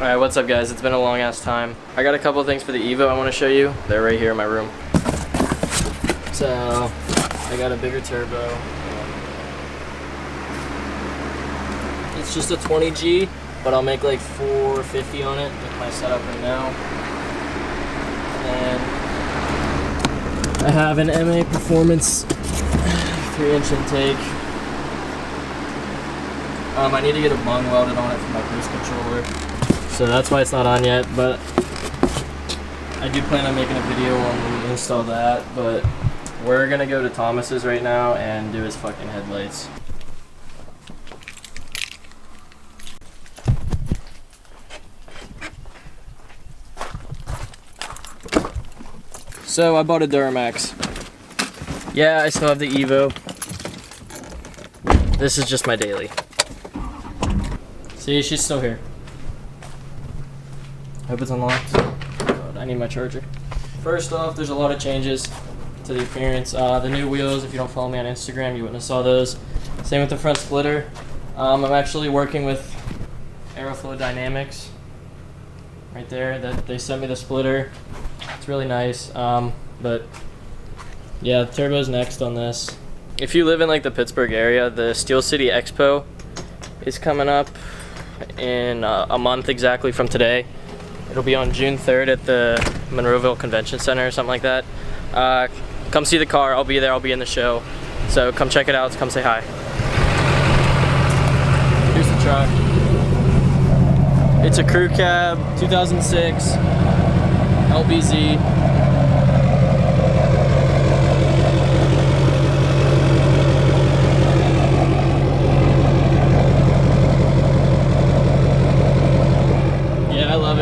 Alright, what's up guys? It's been a long ass time. I got a couple things for the Evo I want to show you. They're right here in my room. So, I got a bigger turbo. It's just a 20G, but I'll make like 450 on it with my setup right now. And I have an MA Performance 3-inch intake. I need to get a bung welded on it for my cruise controller. So that's why it's not on yet, but I do plan on making a video when we install that, but we're gonna go to Thomas's right now and do his fucking headlights. So I bought a Duramax. Yeah, I still have the Evo. This is just my daily. See, she's still here. Hope it's unlocked. God, I need my charger. First off, there's a lot of changes to the appearance. The new wheels, if you don't follow me on Instagram, you wouldn't have saw those. Same with the front splitter. I'm actually working with Aeroflow Dynamics. Right there, that they sent me the splitter. It's really nice. But yeah, the turbo's next on this. If you live in like the Pittsburgh area, the Steel City Expo is coming up in a month exactly from today. It'll be on June 3rd at the Monroeville Convention Center or something like that. Come see the car, I'll be there, I'll be in the show. So come check it out, come say hi. Here's the truck. It's a crew cab, 2006, LBZ.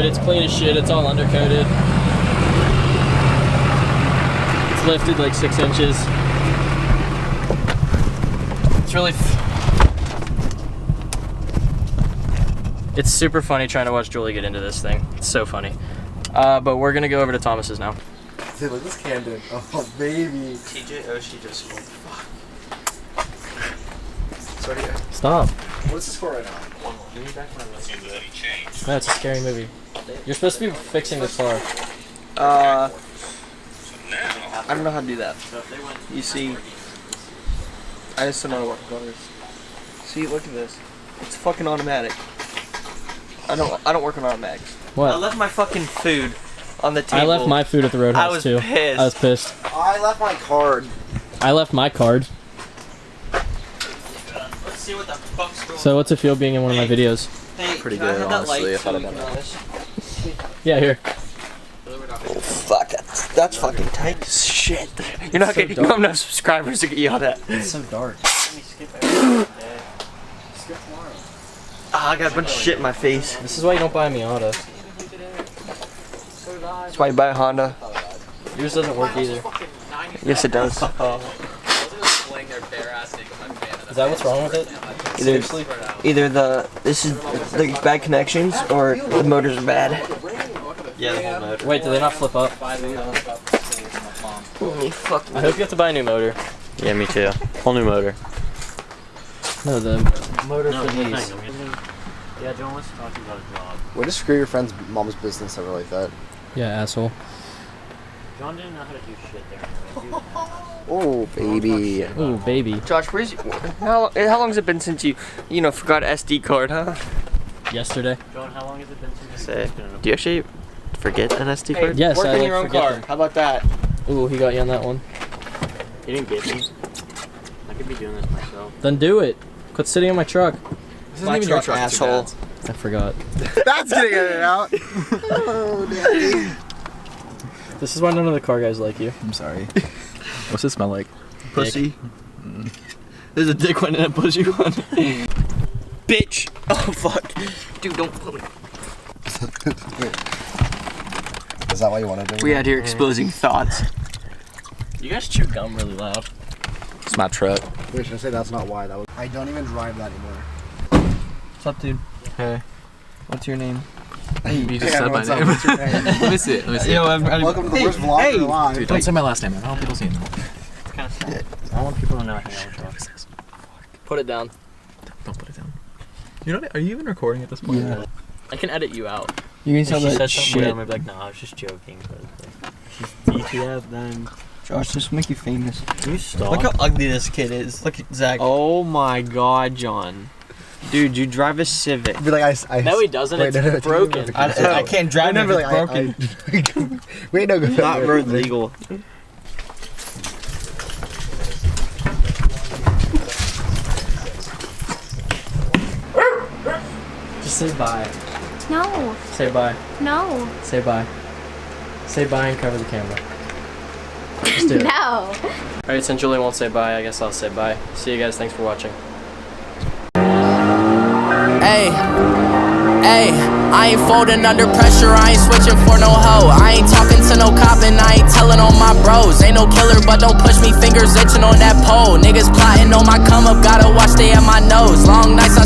It's clean as shit, it's all undercoated. It's lifted like 6 inches. It's really... It's super funny trying to watch Julie get into this thing. It's so funny. But we're gonna go over to Thomas's now. Dude, look at this Camden. Oh, baby. TJ Oshie just scored. Fuck. Sorry. Stop. What's the score right now? Give me back my list. No, it's a scary movie. You're supposed to be fixing this car. I don't know how to do that. You see, I just don't know what colors. See, look at this. It's fucking automatic. I don't work on automatics. What? I left my fucking food on the table. I left my food at the Roadhouse I was too. pissed. I was pissed. I left my card. I left my card. Let's see what the fuck's going on. So what's it feel being in one of my videos? Hey, Pretty can I good, have that honestly, light if I'd have so done you can- Yeah, here. Oh fuck, that's fucking tight as shit. You're not So gonna, you don't have enough subscribers to get you all that. It's so dark. I got a bunch of shit in my face. This is why you don't buy a Miata. That's why you buy a Honda. Yours doesn't work either. Yes, it does. Is that what's wrong with it? Seriously? Either this is the bad connections or the motors are bad. Yeah, the whole motor. Wait, do they not flip up? Holy fuck. I hope you have to buy a new motor. Yeah, me too. Whole new motor. No, the motor for these. Yeah, John wants to talk to you about a job. Way to screw your friend's mom's business over like that. Yeah, asshole. John didn't know how to do shit there. Oh, baby. Ooh, baby. Josh, how long has it been since you forgot SD card, huh? Yesterday. John, how long has it been since Say, do you actually forget an SD card? Yes, work I in like your own forget car. them. How about that? Ooh, he got you on that one. You didn't get me. I could be doing this myself. Then do it. Quit sitting in my truck. This isn't even your truck, asshole. I forgot. That's getting it out. Oh, daddy. This is why none of the car guys like you. I'm sorry. What's it smell like? Pussy. There's a dick one and a pussy one. Bitch. Oh fuck. Dude, don't put me. Is that why you wanted to do We out here exposing thoughts. You guys chew gum really loud. It's my truck. Wait, should I say that's not why? That was. I don't even drive that anymore. What's up, dude? Hey. What's your name? You just Hey, said my what's up? name. What's your name? Let me see it. Let me see it. Welcome to the first vlog alive. Dude, don't say my last name. I don't want people seeing it. It's kind of sad. I want people to know I hang out with trucks. Put it down. Don't put it down. You know, are you even recording at this point? Yeah. I can edit you out. You can If tell she that said something weird, shit. I'm gonna be like, nah, I was just joking. But if she's DTF, then Josh, this will make you famous. can you stop? Look how ugly this kid is. Look at Zach. Oh my god, John. Dude, you drive a Civic. Be like, I No, he doesn't. Wait, It's no, no, broken. I can't drive it. Remember, It's like, broken. Wait, no, go Not road legal. Just say bye. No, Say bye. no, Say bye. Say bye and cover the camera. Just do it. no. Alright, since Julie won't say bye, I guess I'll say bye. See you guys. Thanks for watching. Hey, hey, I ain't folding under pressure, I ain't switching for no hoe. I ain't talking to no cop and I ain't telling on my bros. Ain't no killer, but don't push me, fingers itching on that pole. Niggas plotting on my come up, gotta watch they at my nose. Long nights I